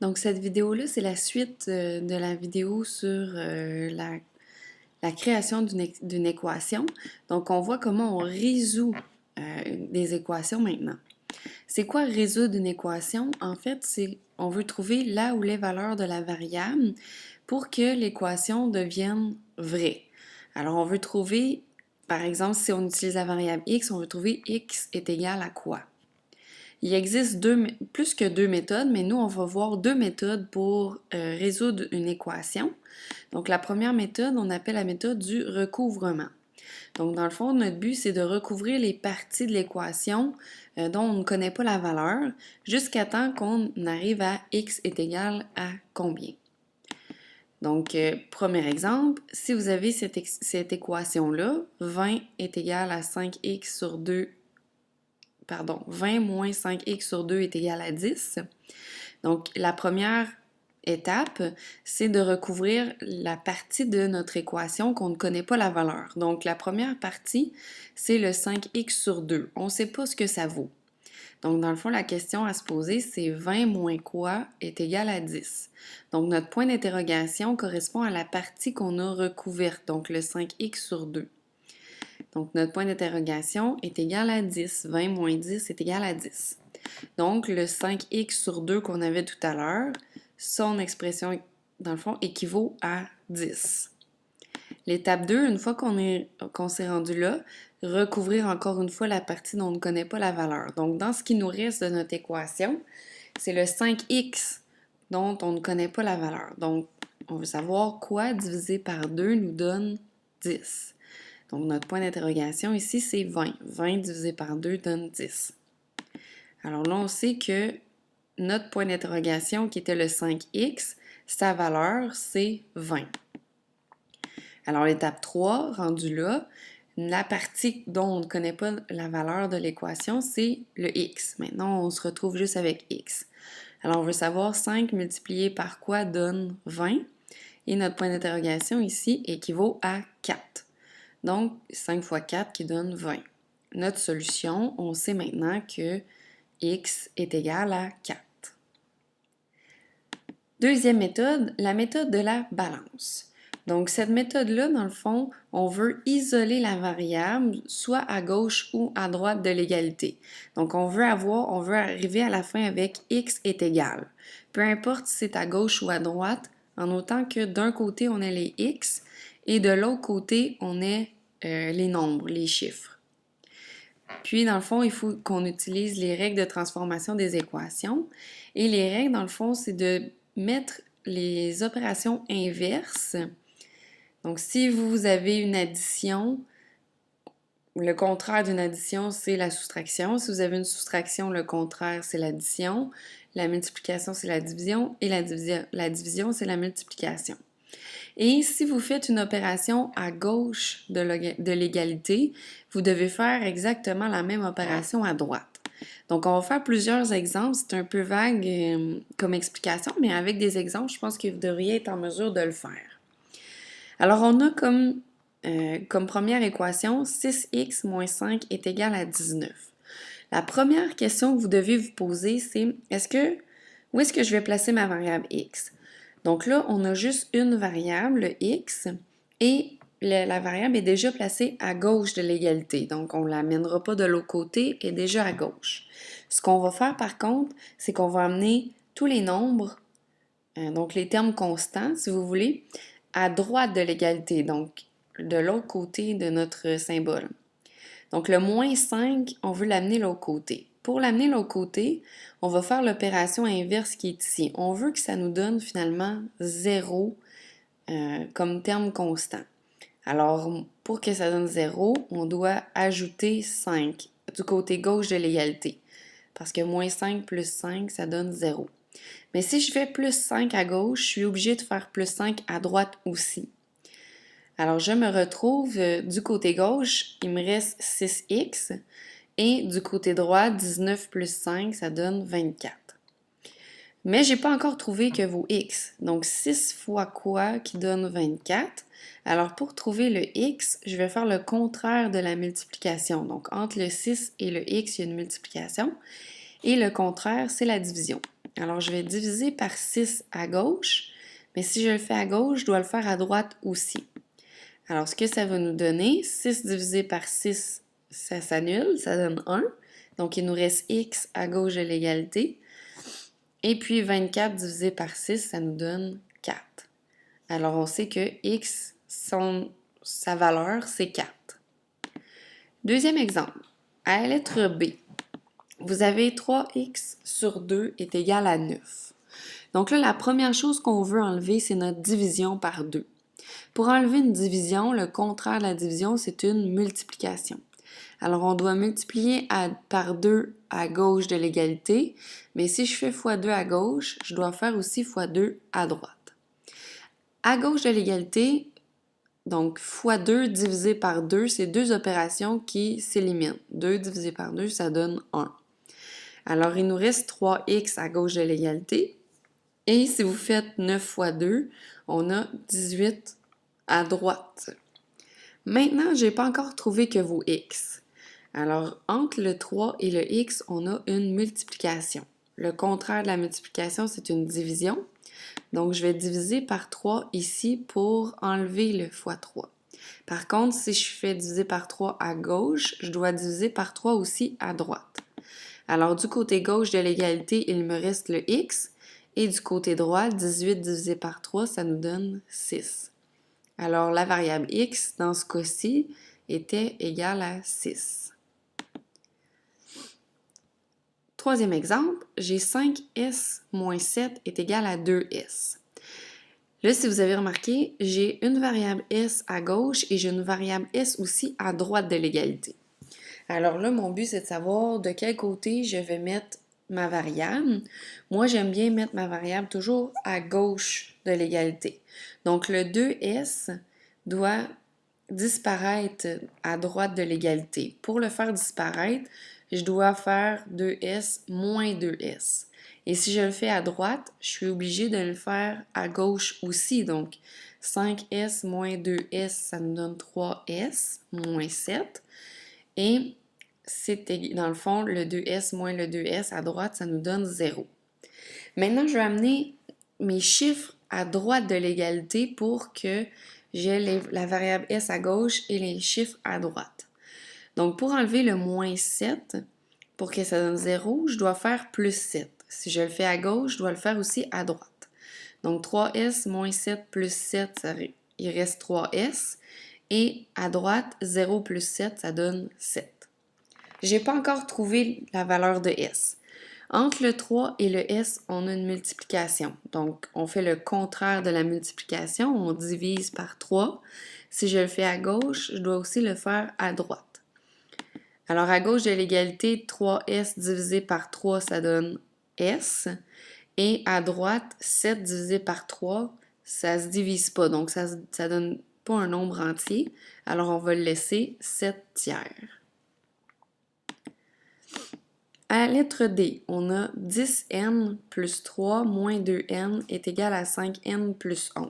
Donc cette vidéo-là, c'est la suite de la vidéo sur la création d'une équation. Donc on voit comment on résout des équations maintenant. C'est quoi résoudre une équation? En fait, c'est on veut trouver là où les valeurs de la variable pour que l'équation devienne vraie. Alors on veut trouver, par exemple, si on utilise la variable x, on veut trouver x est égal à quoi? Il existe plus que deux méthodes, mais nous, on va voir deux méthodes pour résoudre une équation. Donc, la première méthode, on appelle la méthode du recouvrement. Donc, dans le fond, notre but, c'est de recouvrir les parties de l'équation dont on ne connaît pas la valeur jusqu'à temps qu'on arrive à x est égal à combien. Donc, premier exemple, si vous avez cette équation-là, 20 est égal à 5x sur 2 20 moins 5x sur 2 est égal à 10. Donc, la première étape, c'est de recouvrir la partie de notre équation qu'on ne connaît pas la valeur. Donc, la première partie, c'est le 5x sur 2. On ne sait pas ce que ça vaut. Donc, dans le fond, la question à se poser, c'est 20 moins quoi est égal à 10. Donc, notre point d'interrogation correspond à la partie qu'on a recouverte, donc le 5x sur 2. Donc, notre point d'interrogation est égal à 10. 20 moins 10 est égal à 10. Donc, le 5x sur 2 qu'on avait tout à l'heure, son expression, dans le fond, équivaut à 10. L'étape 2, une fois qu'on s'est rendu là, recouvrir encore une fois la partie dont on ne connaît pas la valeur. Donc, dans ce qui nous reste de notre équation, c'est le 5x dont on ne connaît pas la valeur. Donc, on veut savoir quoi divisé par 2 nous donne 10. Donc, notre point d'interrogation ici, c'est 20. 20 divisé par 2 donne 10. Alors là, on sait que notre point d'interrogation, qui était le 5x, sa valeur, c'est 20. Alors, l'étape 3, rendue là, la partie dont on ne connaît pas la valeur de l'équation, c'est le x. Maintenant, on se retrouve juste avec x. Alors, on veut savoir 5 multiplié par quoi donne 20. Et notre point d'interrogation ici équivaut à 4. Donc, 5 fois 4 qui donne 20. Notre solution, on sait maintenant que x est égal à 4. Deuxième méthode, la méthode de la balance. Donc, cette méthode-là, dans le fond, on veut isoler la variable soit à gauche ou à droite de l'égalité. Donc, on veut arriver à la fin avec x est égal. Peu importe si c'est à gauche ou à droite, en autant que d'un côté, on ait les x et de l'autre côté, on ait les nombres, les chiffres. Puis, dans le fond, il faut qu'on utilise les règles de transformation des équations. Et les règles, dans le fond, c'est de mettre les opérations inverses. Donc, si vous avez une addition, le contraire d'une addition, c'est la soustraction. Si vous avez une soustraction, le contraire, c'est l'addition. La multiplication, c'est la division. Et la division, c'est la multiplication. Et si vous faites une opération à gauche de l'égalité, vous devez faire exactement la même opération à droite. Donc, on va faire plusieurs exemples. C'est un peu vague comme explication, mais avec des exemples, je pense que vous devriez être en mesure de le faire. Alors, on a comme première équation 6x moins 5 est égal à 19. La première question que vous devez vous poser, c'est où est-ce que je vais placer ma variable x? Donc là, on a juste une variable, le x, et la variable est déjà placée à gauche de l'égalité. Donc, on ne l'amènera pas de l'autre côté, elle est déjà à gauche. Ce qu'on va faire par contre, c'est qu'on va amener tous les nombres, donc les termes constants, si vous voulez, à droite de l'égalité, donc de l'autre côté de notre symbole. Donc, le moins 5, on veut l'amener de l'autre côté. Pour l'amener de l'autre côté, on va faire l'opération inverse qui est ici. On veut que ça nous donne finalement 0 comme terme constant. Alors, pour que ça donne 0, on doit ajouter 5 du côté gauche de l'égalité. Parce que moins 5 plus 5, ça donne 0. Mais si je fais plus 5 à gauche, je suis obligée de faire plus 5 à droite aussi. Alors, je me retrouve du côté gauche, il me reste 6x. Et du côté droit, 19 plus 5, ça donne 24. Mais je n'ai pas encore trouvé que vos x. Donc, 6 fois quoi qui donne 24? Alors, pour trouver le x, je vais faire le contraire de la multiplication. Donc, entre le 6 et le x, il y a une multiplication. Et le contraire, c'est la division. Alors, je vais diviser par 6 à gauche, mais si je le fais à gauche, je dois le faire à droite aussi. Alors, ce que ça va nous donner, 6 divisé par 6, ça s'annule, ça donne 1. Donc, il nous reste x à gauche de l'égalité. Et puis, 24 divisé par 6, ça nous donne 4. Alors, on sait que x, sa valeur, c'est 4. Deuxième exemple. À la lettre B, vous avez 3x sur 2 est égal à 9. Donc là, la première chose qu'on veut enlever, c'est notre division par 2. Pour enlever une division, le contraire de la division, c'est une multiplication. Alors, on doit multiplier par 2 à gauche de l'égalité, mais si je fais fois 2 à gauche, je dois faire aussi fois 2 à droite. À gauche de l'égalité, donc fois 2 divisé par 2, c'est deux opérations qui s'éliminent. 2 divisé par 2, ça donne 1. Alors, il nous reste 3x à gauche de l'égalité. Et si vous faites 9 fois 2, on a 18 à droite. Maintenant, je n'ai pas encore trouvé que vos x. Alors, entre le 3 et le x, on a une multiplication. Le contraire de la multiplication, c'est une division. Donc, je vais diviser par 3 ici pour enlever le fois 3. Par contre, si je fais diviser par 3 à gauche, je dois diviser par 3 aussi à droite. Alors, du côté gauche de l'égalité, il me reste le x. Et du côté droit, 18 divisé par 3, ça nous donne 6. Alors, la variable x, dans ce cas-ci, était égale à 6. Troisième exemple, j'ai 5s moins 7 est égal à 2s. Là, si vous avez remarqué, j'ai une variable s à gauche et j'ai une variable s aussi à droite de l'égalité. Alors là, mon but, c'est de savoir de quel côté je vais mettre ma variable. Moi, j'aime bien mettre ma variable toujours à gauche de l'égalité. Donc, le 2s doit disparaître à droite de l'égalité. Pour le faire disparaître, je dois faire 2s moins 2s. Et si je le fais à droite, je suis obligée de le faire à gauche aussi. Donc, 5s moins 2s, ça nous donne 3s moins 7. Et dans le fond, le 2s moins le 2s à droite, ça nous donne 0. Maintenant, je vais amener mes chiffres à droite de l'égalité pour que j'ai la variable s à gauche et les chiffres à droite. Donc, pour enlever le moins 7, pour que ça donne 0, je dois faire plus 7. Si je le fais à gauche, je dois le faire aussi à droite. Donc, 3s moins 7 plus 7, il reste 3s. Et à droite, 0 plus 7, ça donne 7. Je n'ai pas encore trouvé la valeur de s. Entre le 3 et le s, on a une multiplication. Donc, on fait le contraire de la multiplication. On divise par 3. Si je le fais à gauche, je dois aussi le faire à droite. Alors, à gauche de l'égalité, 3s divisé par 3, ça donne s. Et à droite, 7 divisé par 3, ça ne se divise pas. Donc, ça ne donne pas un nombre entier. Alors, on va le laisser 7 tiers. À la lettre D, on a 10n plus 3 moins 2n est égal à 5n plus 11.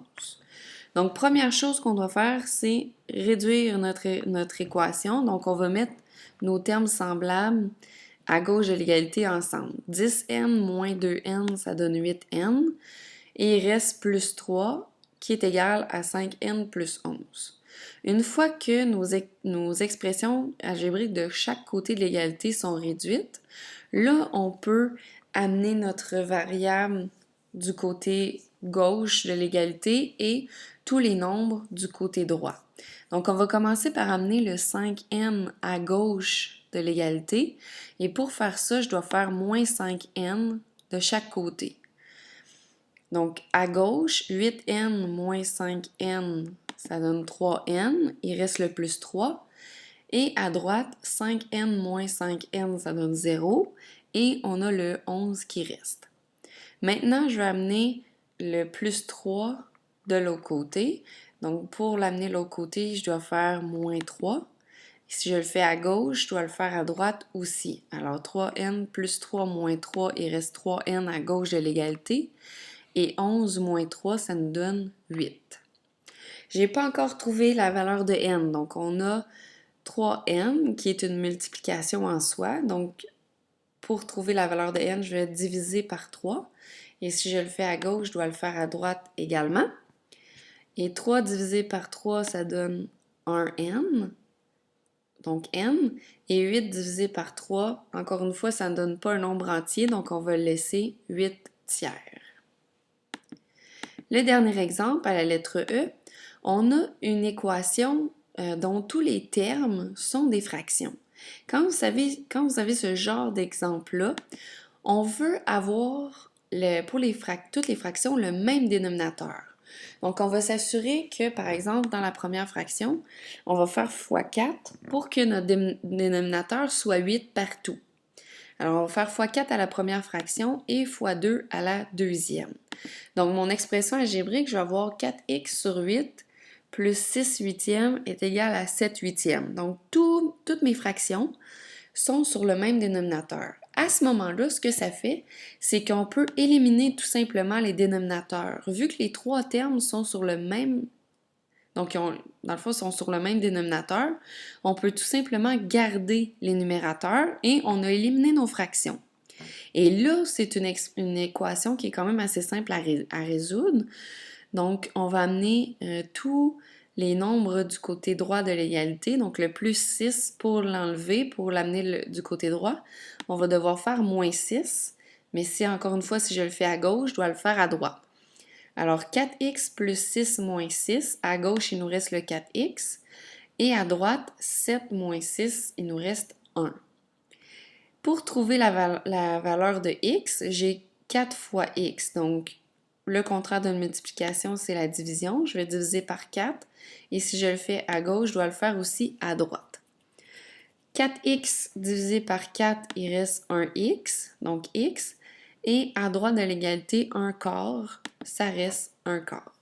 Donc, première chose qu'on doit faire, c'est réduire notre équation. Donc, on va mettre nos termes semblables à gauche de l'égalité ensemble. 10n moins 2n, ça donne 8n. Et il reste plus 3 qui est égal à 5n plus 11. Une fois que nos expressions algébriques de chaque côté de l'égalité sont réduites, là, on peut amener notre variable du côté gauche de l'égalité et tous les nombres du côté droit. Donc, on va commencer par amener le 5n à gauche de l'égalité. Et pour faire ça, je dois faire moins 5n de chaque côté. Donc, à gauche, 8n moins 5n, ça donne 3n. Il reste le plus 3. Et à droite, 5n moins 5n, ça donne 0. Et on a le 11 qui reste. Maintenant, je vais amener le plus 3 de l'autre côté. Donc, pour l'amener de l'autre côté, je dois faire moins 3. Si je le fais à gauche, je dois le faire à droite aussi. Alors, 3n plus 3 moins 3, il reste 3n à gauche de l'égalité. Et 11 moins 3, ça nous donne 8. Je n'ai pas encore trouvé la valeur de n. Donc, on a 3n qui est une multiplication en soi. Donc, pour trouver la valeur de n, je vais diviser par 3. Et si je le fais à gauche, je dois le faire à droite également. Et 3 divisé par 3, ça donne un n. Donc n. Et 8 divisé par 3, encore une fois, ça ne donne pas un nombre entier, donc on va le laisser 8 tiers. Le dernier exemple, à la lettre E, on a une équation dont tous les termes sont des fractions. Quand vous avez ce genre d'exemple-là, on veut avoir pour toutes les fractions le même dénominateur. Donc, on va s'assurer que, par exemple, dans la première fraction, on va faire x4 pour que notre dénominateur soit 8 partout. Alors, on va faire x4 à la première fraction et x2 à la deuxième. Donc, mon expression algébrique, je vais avoir 4x sur 8 plus 6 huitièmes est égal à 7 huitièmes. Donc, toutes mes fractions sont sur le même dénominateur. À ce moment-là, ce que ça fait, c'est qu'on peut éliminer tout simplement les dénominateurs. Vu que les trois termes sont sur le même, donc dans le fond, sont sur le même dénominateur, on peut tout simplement garder les numérateurs et on a éliminé nos fractions. Et là, c'est une équation qui est quand même assez simple à résoudre. Donc, on va amener tous les nombres du côté droit de l'égalité, donc le plus 6 pour l'enlever, pour l'amener du côté droit, on va devoir faire moins 6, mais encore une fois, si je le fais à gauche, je dois le faire à droite. Alors, 4x plus 6 moins 6, à gauche, il nous reste le 4x, et à droite, 7 moins 6, il nous reste 1. Pour trouver la valeur de x, j'ai 4 fois x, donc le contraire d'une multiplication, c'est la division. Je vais diviser par 4. Et si je le fais à gauche, je dois le faire aussi à droite. 4x divisé par 4, il reste 1x, donc x. Et à droite de l'égalité, 1 quart, ça reste 1 quart.